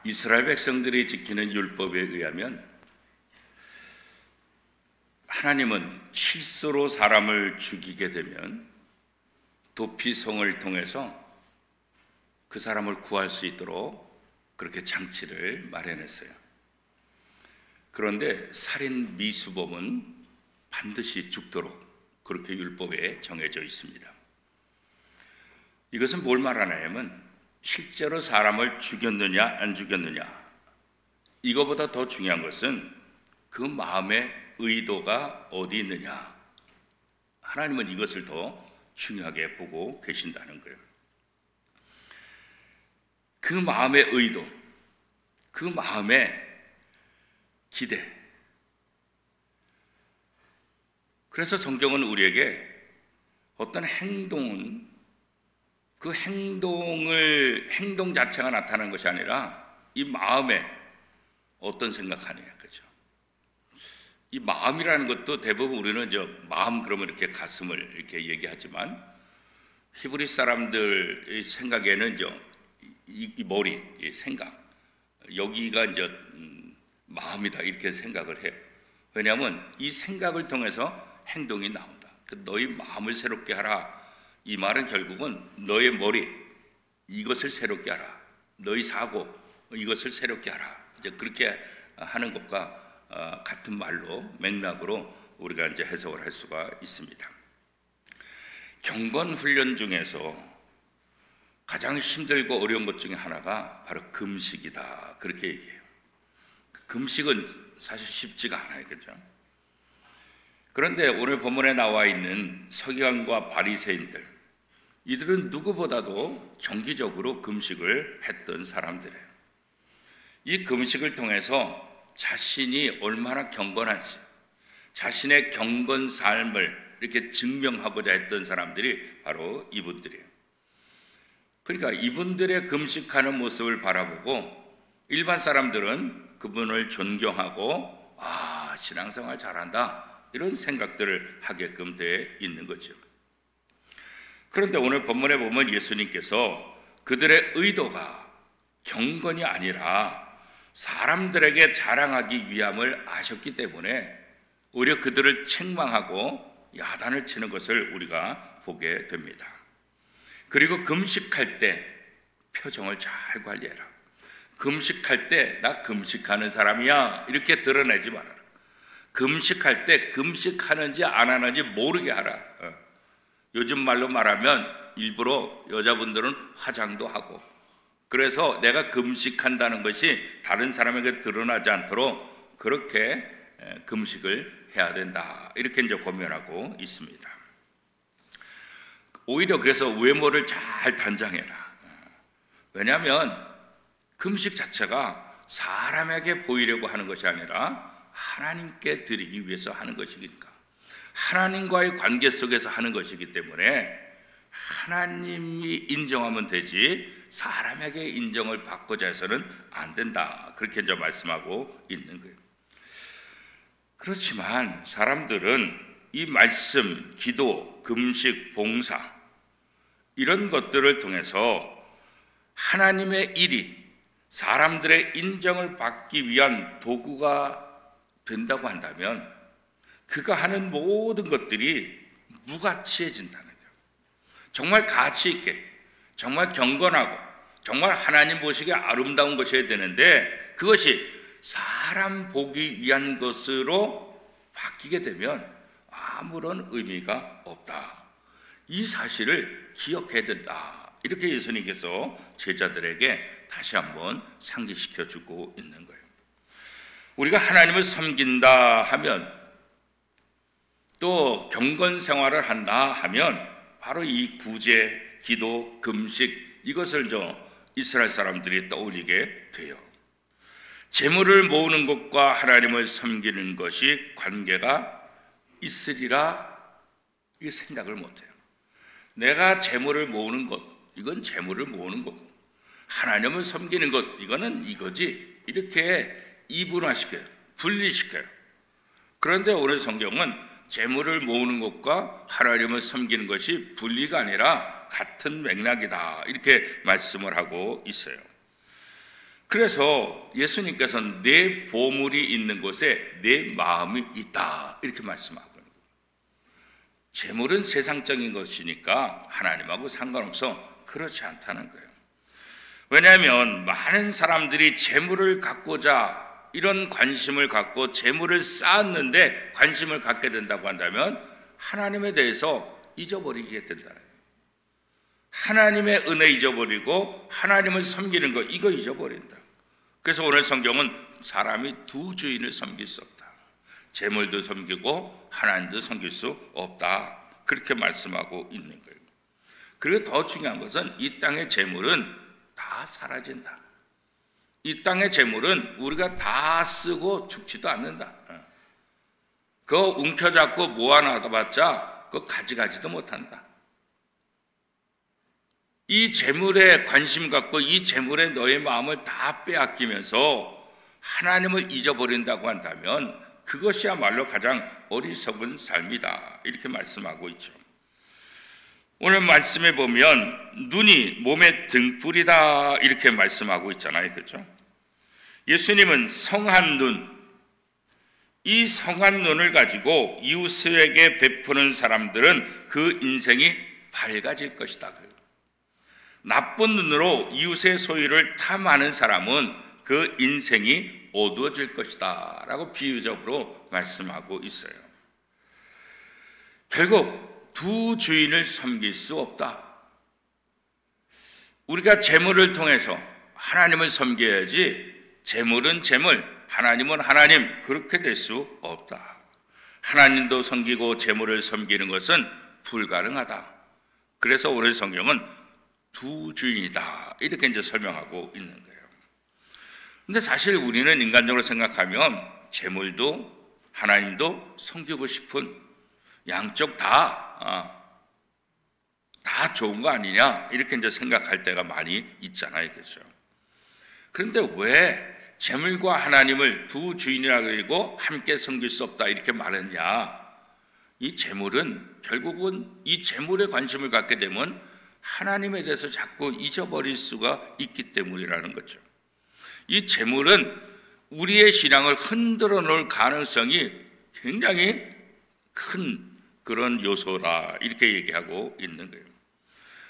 이스라엘 백성들이 지키는 율법에 의하면 하나님은 실수로 사람을 죽이게 되면 도피성을 통해서 그 사람을 구할 수 있도록 그렇게 장치를 마련했어요. 그런데 살인 미수범은 반드시 죽도록 그렇게 율법에 정해져 있습니다. 이것은 뭘 말하냐면 실제로 사람을 죽였느냐 안 죽였느냐, 이거보다 더 중요한 것은 그 마음의 의도가 어디 있느냐, 하나님은 이것을 더 중요하게 보고 계신다는 거예요. 그 마음의 의도, 그 마음의 기대. 그래서 성경은 우리에게 어떤 행동은 그 행동 자체가 나타나는 것이 아니라 이 마음에 어떤 생각하느냐, 그죠? 이 마음이라는 것도 대부분 우리는 마음 그러면 이렇게 가슴을 이렇게 얘기하지만 히브리 사람들의 생각에는 이 머리, 이 생각, 여기가 마음이다 이렇게 생각을 해요. 왜냐하면 이 생각을 통해서 행동이 나온다. 너희 마음을 새롭게 하라. 이 말은 결국은 너의 머리, 이것을 새롭게 하라. 너희 사고, 이것을 새롭게 하라. 그렇게 하는 것과 같은 말로, 맥락으로 우리가 해석을 할 수가 있습니다. 경건 훈련 중에서 가장 힘들고 어려운 것 중에 하나가 바로 금식이다, 그렇게 얘기해요. 금식은 사실 쉽지가 않아요, 그렇죠? 그런데 오늘 본문에 나와 있는 서기관과 바리새인들, 이들은 누구보다도 정기적으로 금식을 했던 사람들이에요. 이 금식을 통해서 자신이 얼마나 경건한지, 자신의 경건 삶을 이렇게 증명하고자 했던 사람들이 바로 이분들이에요. 그러니까 이분들의 금식하는 모습을 바라보고 일반 사람들은 그분을 존경하고 신앙생활 잘한다, 이런 생각들을 하게끔 돼 있는 거죠. 그런데 오늘 본문에 보면 예수님께서 그들의 의도가 경건이 아니라 사람들에게 자랑하기 위함을 아셨기 때문에 오히려 그들을 책망하고 야단을 치는 것을 우리가 보게 됩니다. 그리고 금식할 때 표정을 잘 관리해라. 금식할 때 나 금식하는 사람이야 이렇게 드러내지 말아라. 금식할 때 금식하는지 안 하는지 모르게 하라. 요즘 말로 말하면 일부러 여자분들은 화장도 하고, 그래서 내가 금식한다는 것이 다른 사람에게 드러나지 않도록 그렇게 금식을 해야 된다, 이렇게 권면하고 있습니다. 오히려 그래서 외모를 잘 단장해라. 왜냐하면 금식 자체가 사람에게 보이려고 하는 것이 아니라 하나님께 드리기 위해서 하는 것이니까, 하나님과의 관계 속에서 하는 것이기 때문에 하나님이 인정하면 되지 사람에게 인정을 받고자 해서는 안 된다, 그렇게 말씀하고 있는 거예요. 그렇지만 사람들은 이 말씀, 기도, 금식, 봉사, 이런 것들을 통해서 하나님의 일이 사람들의 인정을 받기 위한 도구가 된다고 한다면 그가 하는 모든 것들이 무가치해진다는 거예요. 정말 가치 있게, 정말 경건하고 정말 하나님 보시기에 아름다운 것이어야 되는데 그것이 사람 보기 위한 것으로 바뀌게 되면 아무런 의미가 없다. 이 사실을 기억해야 된다. 이렇게 예수님께서 제자들에게 다시 한번 상기시켜 주고 있는 거예요. 우리가 하나님을 섬긴다 하면, 또 경건 생활을 한다 하면 바로 이 구제, 기도, 금식, 이것을 이스라엘 사람들이 떠올리게 돼요. 재물을 모으는 것과 하나님을 섬기는 것이 관계가 있으리라, 이 생각을 못해요. 내가 재물을 모으는 것, 이건 재물을 모으는 거고, 하나님을 섬기는 것, 이거는 이거지, 이렇게 이분화시켜요, 분리시켜요. 그런데 오늘 성경은 재물을 모으는 것과 하나님을 섬기는 것이 분리가 아니라 같은 맥락이다, 이렇게 말씀을 하고 있어요. 그래서 예수님께서는 내 보물이 있는 곳에 내 마음이 있다 이렇게 말씀하거든요. 재물은 세상적인 것이니까 하나님하고 상관없어. 그렇지 않다는 거예요. 왜냐하면 많은 사람들이 재물을 갖고자 이런 관심을 갖고 재물을 쌓았는데 관심을 갖게 된다고 한다면 하나님에 대해서 잊어버리게 된다는 거예요. 하나님의 은혜 잊어버리고 하나님을 섬기는 거 이거 잊어버린다. 그래서 오늘 성경은 사람이 두 주인을 섬길 수 없다. 재물도 섬기고 하나님도 섬길 수 없다. 그렇게 말씀하고 있는 거예요. 그리고 더 중요한 것은 이 땅의 재물은 다 사라진다. 이 땅의 재물은 우리가 다 쓰고 죽지도 않는다. 그거 움켜잡고 모아놔봤자 그거 가져가지도 못한다. 이 재물에 관심 갖고 이 재물에 너의 마음을 다 빼앗기면서 하나님을 잊어버린다고 한다면 그것이야말로 가장 어리석은 삶이다. 이렇게 말씀하고 있죠. 오늘 말씀에 보면 눈이 몸의 등불이다 이렇게 말씀하고 있잖아요. 그렇죠? 예수님은 성한 눈, 이 성한 눈을 가지고 이웃에게 베푸는 사람들은 그 인생이 밝아질 것이다. 나쁜 눈으로 이웃의 소유를 탐하는 사람은 그 인생이 어두워질 것이다 라고 비유적으로 말씀하고 있어요. 결국 두 주인을 섬길 수 없다. 우리가 재물을 통해서 하나님을 섬겨야지 재물은 재물, 하나님은 하나님 그렇게 될 수 없다. 하나님도 섬기고 재물을 섬기는 것은 불가능하다. 그래서 오늘 성경은 두 주인이다 이렇게 이제 설명하고 있는 거예요. 근데 사실 우리는 인간적으로 생각하면 재물도 하나님도 섬기고 싶은 양쪽 다 좋은 거 아니냐 이렇게 이제 생각할 때가 많이 있잖아요. 그렇죠? 그런데 왜 재물과 하나님을 두 주인이라 그리고 함께 섬길 수 없다 이렇게 말했냐? 이 재물은 결국은 이 재물에 관심을 갖게 되면 하나님에 대해서 자꾸 잊어버릴 수가 있기 때문이라는 거죠. 이 재물은 우리의 신앙을 흔들어 놓을 가능성이 굉장히 큰 그런 요소라 이렇게 얘기하고 있는 거예요.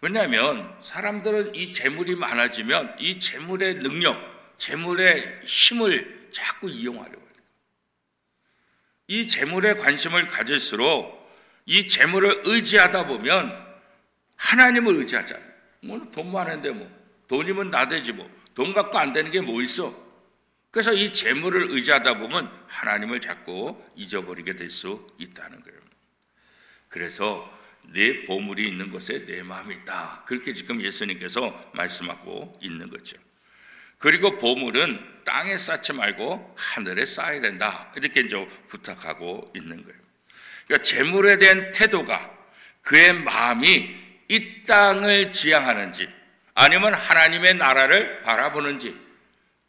왜냐하면 사람들은 이 재물이 많아지면 이 재물의 능력, 재물의 힘을 자꾸 이용하려고 해요. 이 재물에 관심을 가질수록 이 재물을 의지하다 보면 하나님을 의지하잖아요. 뭐 돈 많은데 뭐 돈이면 나대지 뭐 돈 갖고 안 되는 게 뭐 있어. 그래서 이 재물을 의지하다 보면 하나님을 자꾸 잊어버리게 될 수 있다는 거예요. 그래서 내 보물이 있는 곳에 내 마음이 있다. 그렇게 지금 예수님께서 말씀하고 있는 거죠. 그리고 보물은 땅에 쌓지 말고 하늘에 쌓아야 된다. 이렇게 이제 부탁하고 있는 거예요. 그러니까 재물에 대한 태도가 그의 마음이 이 땅을 지향하는지 아니면 하나님의 나라를 바라보는지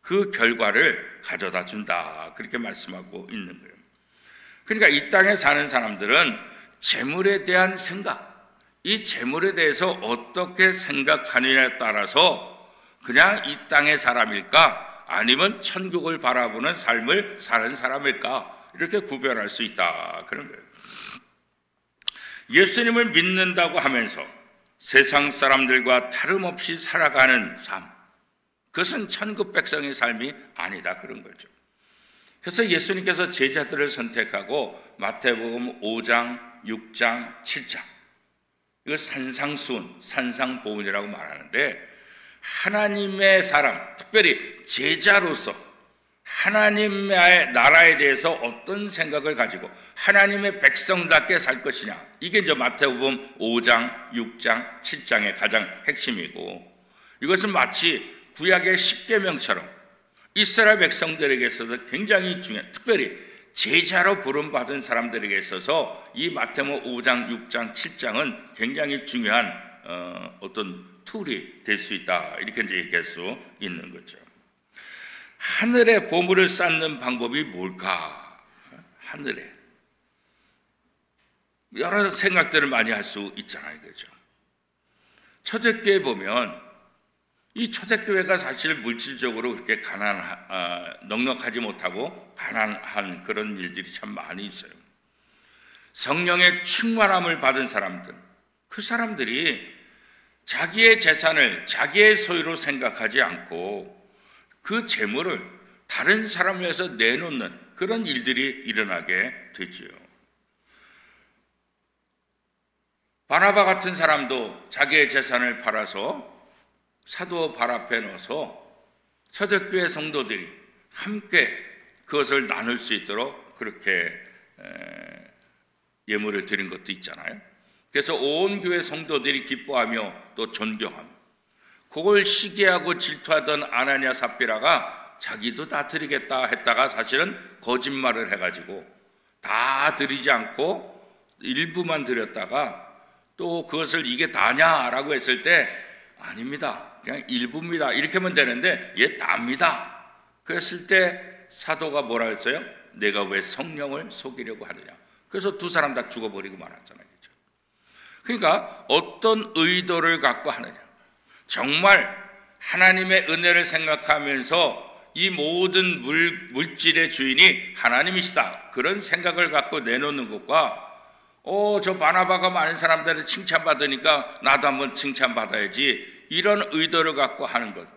그 결과를 가져다 준다. 그렇게 말씀하고 있는 거예요. 그러니까 이 땅에 사는 사람들은 재물에 대한 생각, 이 재물에 대해서 어떻게 생각하느냐에 따라서 그냥 이 땅의 사람일까 아니면 천국을 바라보는 삶을 사는 사람일까 이렇게 구별할 수 있다. 그런 거예요. 예수님을 믿는다고 하면서 세상 사람들과 다름없이 살아가는 삶, 그것은 천국 백성의 삶이 아니다 그런 거죠. 그래서 예수님께서 제자들을 선택하고 마태복음 5장, 6장, 7장 이거 산상수훈, 산상보훈이라고 말하는데 하나님의 사람, 특별히 제자로서 하나님의 나라에 대해서 어떤 생각을 가지고 하나님의 백성답게 살 것이냐 이게 이제 마태복음 5장, 6장, 7장의 가장 핵심이고 이것은 마치 구약의 십계명처럼 이스라엘 백성들에게 있어서 굉장히 중요한 특별히 제자로 부름받은 사람들에게 있어서 이 마태복음 5장, 6장, 7장은 굉장히 중요한 어떤 툴이 될 수 있다 이렇게 이제 얘기할 수 있는 거죠. 하늘에 보물을 쌓는 방법이 뭘까? 하늘에 여러 생각들을 많이 할 수 있잖아요. 그렇죠? 초대교회 보면 이 초대교회가 사실 물질적으로 그렇게 넉넉하지 못하고 가난한 그런 일들이 참 많이 있어요. 성령의 충만함을 받은 사람들, 그 사람들이 자기의 재산을 자기의 소유로 생각하지 않고 그 재물을 다른 사람을 위해서 내놓는 그런 일들이 일어나게 되지요. 바나바 같은 사람도 자기의 재산을 팔아서 사도 발 앞에 넣어서 초대교회 성도들이 함께 그것을 나눌 수 있도록 그렇게 예물을 드린 것도 있잖아요. 그래서 온 교회 성도들이 기뻐하며 또 존경하며, 그걸 시기하고 질투하던 아나니아 삽비라가 자기도 다 드리겠다 했다가 사실은 거짓말을 해가지고 다 드리지 않고 일부만 드렸다가 또 그것을 이게 다냐라고 했을 때 아닙니다, 그냥 일부입니다, 이렇게 하면 되는데 얘 답니다. 그랬을 때 사도가 뭐라 했어요? 내가 왜 성령을 속이려고 하느냐. 그래서 두 사람 다 죽어버리고 말았잖아요. 그렇죠? 그러니까 어떤 의도를 갖고 하느냐. 정말 하나님의 은혜를 생각하면서 이 모든 물질의 주인이 하나님이시다, 그런 생각을 갖고 내놓는 것과 저 바나바가 많은 사람들한테 칭찬받으니까 나도 한번 칭찬받아야지, 이런 의도를 갖고 하는 것,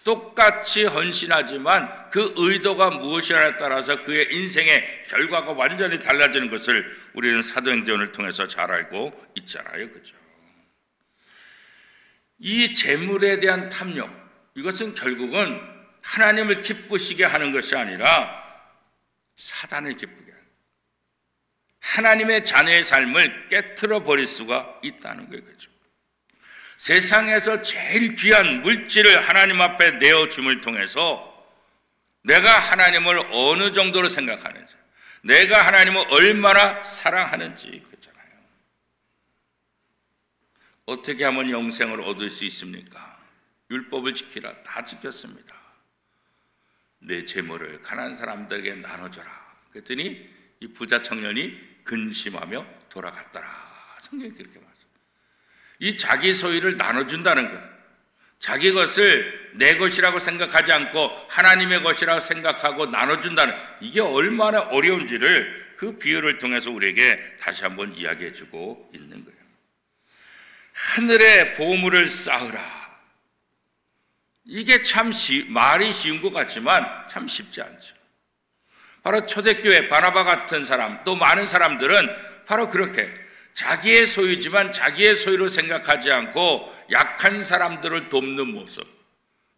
똑같이 헌신하지만 그 의도가 무엇이냐에 따라서 그의 인생의 결과가 완전히 달라지는 것을 우리는 사도행전을 통해서 잘 알고 있잖아요. 그렇죠? 이 재물에 대한 탐욕, 이것은 결국은 하나님을 기쁘시게 하는 것이 아니라 사단을 기쁘게 하는, 하나님의 자녀의 삶을 깨트려 버릴 수가 있다는 거예요. 그렇죠? 세상에서 제일 귀한 물질을 하나님 앞에 내어줌을 통해서 내가 하나님을 어느 정도로 생각하는지, 내가 하나님을 얼마나 사랑하는지, 그렇잖아요. 어떻게 하면 영생을 얻을 수 있습니까? 율법을 지키라. 다 지켰습니다. 내 재물을 가난한 사람들에게 나눠줘라. 그랬더니 이 부자 청년이 근심하며 돌아갔더라. 성경이 그렇게 말합니다. 이 자기 소유를 나눠준다는 것, 자기 것을 내 것이라고 생각하지 않고 하나님의 것이라고 생각하고 나눠준다는, 이게 얼마나 어려운지를 그 비유를 통해서 우리에게 다시 한번 이야기해 주고 있는 거예요. 하늘의 보물을 쌓으라. 이게 참 말이 쉬운 것 같지만 참 쉽지 않죠. 바로 초대교회 바나바 같은 사람, 또 많은 사람들은 바로 그렇게 자기의 소유지만 자기의 소유로 생각하지 않고 약한 사람들을 돕는 모습,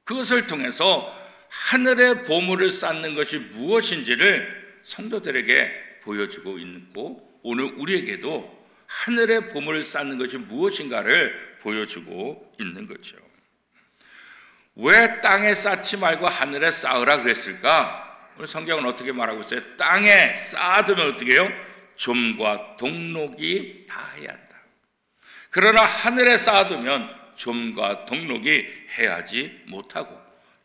그것을 통해서 하늘의 보물을 쌓는 것이 무엇인지를 성도들에게 보여주고 있고, 오늘 우리에게도 하늘의 보물을 쌓는 것이 무엇인가를 보여주고 있는 거죠. 왜 땅에 쌓지 말고 하늘에 쌓으라 그랬을까? 오늘 성경은 어떻게 말하고 있어요? 땅에 쌓아두면 어떻게 해요? 좀과 동록이 다 해야 한다. 그러나 하늘에 쌓아두면 좀과 동록이 해하지 못하고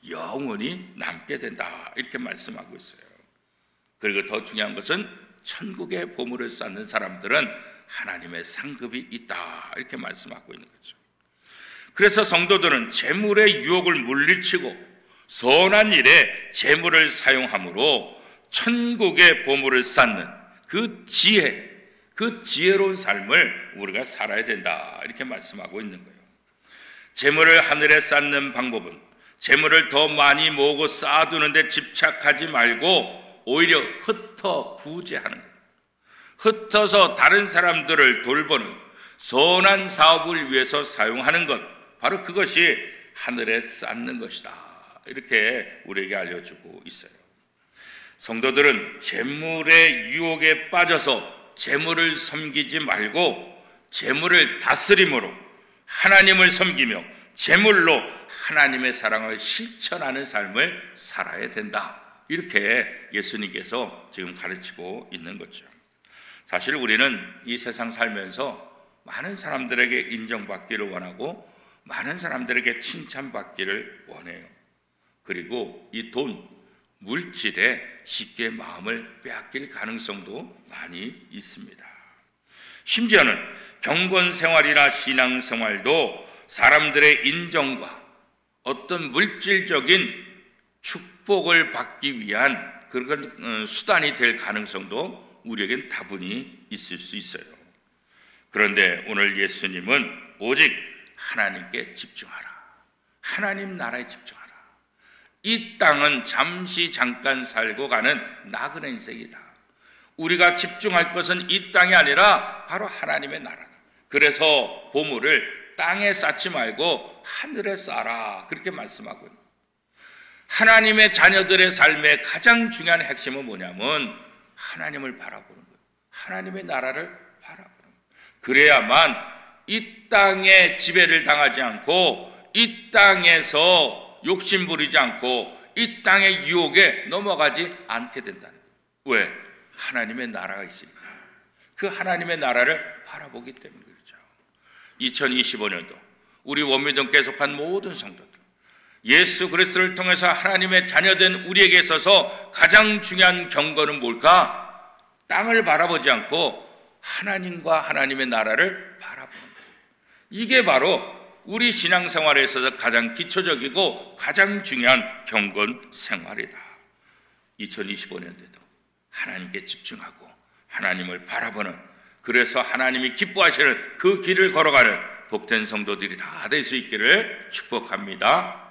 영원히 남게 된다, 이렇게 말씀하고 있어요. 그리고 더 중요한 것은 천국의 보물을 쌓는 사람들은 하나님의 상급이 있다, 이렇게 말씀하고 있는 거죠. 그래서 성도들은 재물의 유혹을 물리치고 선한 일에 재물을 사용함으로 천국의 보물을 쌓는 그 지혜, 그 지혜로운 삶을 우리가 살아야 된다, 이렇게 말씀하고 있는 거예요. 재물을 하늘에 쌓는 방법은 재물을 더 많이 모으고 쌓아두는 데 집착하지 말고 오히려 흩어 구제하는 거예요. 흩어서 다른 사람들을 돌보는 선한 사업을 위해서 사용하는 것, 바로 그것이 하늘에 쌓는 것이다, 이렇게 우리에게 알려주고 있어요. 성도들은 재물의 유혹에 빠져서 재물을 섬기지 말고 재물을 다스림으로 하나님을 섬기며 재물로 하나님의 사랑을 실천하는 삶을 살아야 된다, 이렇게 예수님께서 지금 가르치고 있는 거죠. 사실 우리는 이 세상 살면서 많은 사람들에게 인정받기를 원하고 많은 사람들에게 칭찬받기를 원해요. 그리고 이 돈, 물질에 쉽게 마음을 빼앗길 가능성도 많이 있습니다. 심지어는 경건 생활이나 신앙 생활도 사람들의 인정과 어떤 물질적인 축복을 받기 위한 그런 수단이 될 가능성도 우리에겐 다분히 있을 수 있어요. 그런데 오늘 예수님은 오직 하나님께 집중하라. 하나님 나라에 집중하라. 이 땅은 잠깐 살고 가는 나그네 인생이다. 우리가 집중할 것은 이 땅이 아니라 바로 하나님의 나라다. 그래서 보물을 땅에 쌓지 말고 하늘에 쌓아라. 그렇게 말씀하고요. 하나님의 자녀들의 삶의 가장 중요한 핵심은 뭐냐면 하나님을 바라보는 거예요. 하나님의 나라를 바라보는 거예요. 그래야만 이 땅에 지배를 당하지 않고 이 땅에서 욕심 부리지 않고 이 땅의 유혹에 넘어가지 않게 된다는 거예요. 왜? 하나님의 나라가 있으니까. 그 하나님의 나라를 바라보기 때문에 그렇죠. 2025년도 우리 원미동교회 속한 모든 성도들, 예수 그리스도를 통해서 하나님의 자녀된 우리에게 있어서 가장 중요한 경건은 뭘까? 땅을 바라보지 않고 하나님과 하나님의 나라를 바라보는 거예요. 이게 바로 우리 신앙생활에 있어서 가장 기초적이고 가장 중요한 경건 생활이다. 2025년도에도 하나님께 집중하고 하나님을 바라보는, 그래서 하나님이 기뻐하시는 그 길을 걸어가는 복된 성도들이 다 될 수 있기를 축복합니다.